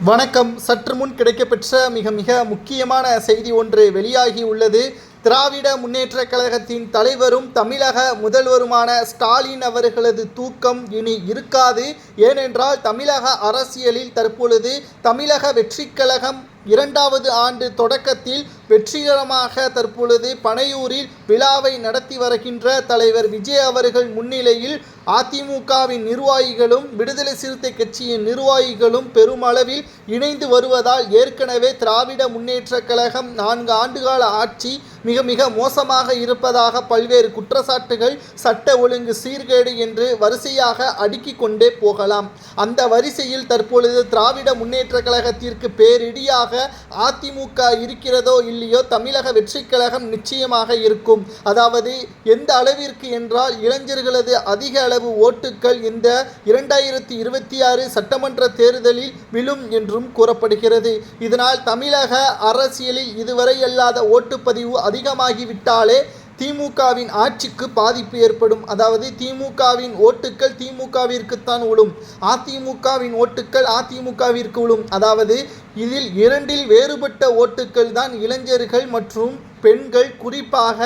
வணக்கம். சற்று முன் கிடைக்கப்பெற்ற மிக முக்கியமான செய்தி ஒன்று வெளியாகி உள்ளது. திராவிட முன்னேற்றக் கழகத்தின் தலைவரும் தமிழக முதல்வருமான ஸ்டாலின் அவர்களது தூக்கம் இனி இருக்காது. ஏனென்றால் தமிழக அரசியலில் தற்பொழுது தமிழக வெற்றிக் கழகம் 2வது ஆண்டு தொடக்கத்தில் வெற்றிகரமாக தற்பொழுது பனையூரில் விழாவை நடத்தி வருகின்ற தலைவர் விஜய் அவர்கள் முன்னிலையில் அதிமுகவின் நிர்வாகிகளும் விடுதலை சிறுத்தை கட்சியின் நிர்வாகிகளும் பெருமளவில் இணைந்து வருவதால் ஏற்கனவே திராவிட முன்னேற்றக் கழகம் 4 ஆண்டுகால ஆட்சி மிக மோசமாக இருப்பதாக பல்வேறு குற்றச்சாட்டுகள், சட்ட ஒழுங்கு சீர்கேடு என்று வரிசையாக அடுக்கிக் கொண்டே போகலாம். அந்த வரிசையில் தற்பொழுது திராவிட முன்னேற்றக் கழகத்திற்கு பேரிடியாக அதிமுக இருக்கிறதோ இல்லையோ தமிழக வெற்றிக் கழகம் நிச்சயமாக இருக்கும். அதாவது எந்த அளவிற்கு என்றால் இளைஞர்களது அதிக அளவு ஓட்டுக்கள் இந்த 2026 சட்டமன்ற தேர்தலில் விழும் என்றும் கூறப்படுகிறது. இதனால் தமிழக அரசியலில் இதுவரை அல்லாத ஓட்டுப்பதிவு அதிகமாகிவிட்டாலே திமுகவின் ஆட்சிக்கு பாதிப்பு ஏற்படும். அதாவது திமுகவின் ஓட்டுக்கள் திமுகவிற்குத்தான் விழும், அதிமுகவின் ஓட்டுக்கள் அதிமுகவிற்கு விழும். அதாவது இதில் 2 வேறுபட்ட ஓட்டுக்கள் தான் இளைஞர்கள் மற்றும் பெண்கள், குறிப்பாக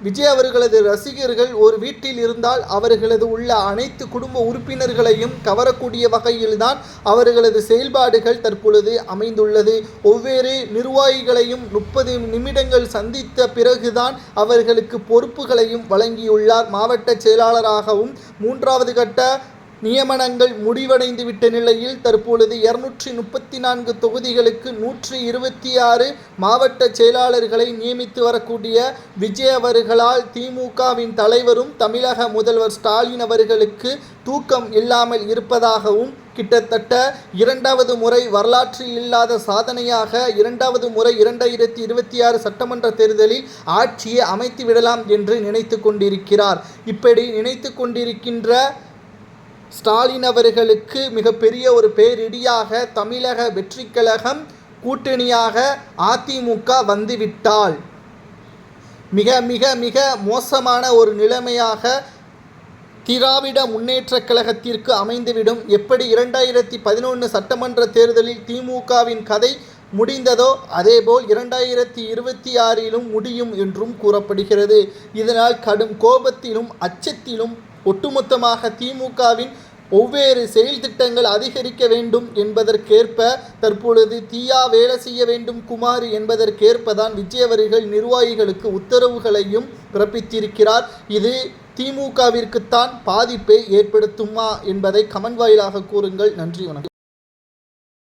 விஜய் அவர்களது ரசிகர்கள் ஒரு வீட்டில் இருந்தால் அவர்களது உள்ள அனைத்து குடும்ப உறுப்பினர்களையும் கவரக்கூடிய வகையில்தான் அவர்களது செயல்பாடுகள் தற்பொழுது அமைந்துள்ளது. ஒவ்வொரு நிர்வாகிகளையும் 30 நிமிடங்கள் சந்தித்த பிறகுதான் அவர்களுக்கு பொறுப்புகளையும் வழங்கியுள்ளார். மாவட்ட செயலாளராகவும் 3வது கட்ட நியமனங்கள் முடிவடைந்துவிட்ட நிலையில் தற்பொழுது 234 தொகுதிகளுக்கு 126 மாவட்ட செயலாளர்களை நியமித்து வரக்கூடிய விஜய் அவர்களால் திமுகவின் தலைவரும் தமிழக முதல்வர் ஸ்டாலின் அவர்களுக்கு தூக்கம் இல்லாமல் இருப்பதாகவும், கிட்டத்தட்ட 2வது முறை வரலாற்றில் இல்லாத சாதனையாக 2வது முறை 2026 சட்டமன்ற தேர்தலில் ஆட்சியை அமைத்து விடலாம் என்று நினைத்து கொண்டிருக்கிறார். இப்படி நினைத்து கொண்டிருக்கின்ற ஸ்டாலின் அவர்களுக்கு மிகப்பெரிய ஒரு பேரிடியாக தமிழக வெற்றிக் கழகம் கூட்டணியாக அதிமுக வந்துவிட்டால் மிக மோசமான ஒரு நிலைமையாக திராவிட முன்னேற்றக் கழகத்திற்கு அமைந்துவிடும். எப்படி 2011 சட்டமன்ற தேர்தலில் திமுகவின் கதை முடிந்ததோ அதேபோல் 2026 முடியும் என்றும் கூறப்படுகிறது. இதனால் கடும் கோபத்திலும் அச்சத்திலும் ஒட்டுமொத்தமாக திமுகவின் ஒவ்வொரு செயல் திட்டங்கள் அதிகரிக்க வேண்டும் என்பதற்கேற்ப தற்பொழுது தீயா வேலை செய்ய வேண்டும் குமார் என்பதற்கேற்பதான் விஜய் அவர்கள் நிர்வாகிகளுக்கு உத்தரவுகளையும் பிறப்பித்திருக்கிறார். இது திமுகவிற்குத்தான் பாதிப்பை ஏற்படுத்துமா என்பதை கமெண்ட் வாயிலாக கூறுங்கள். நன்றி, வணக்கம்.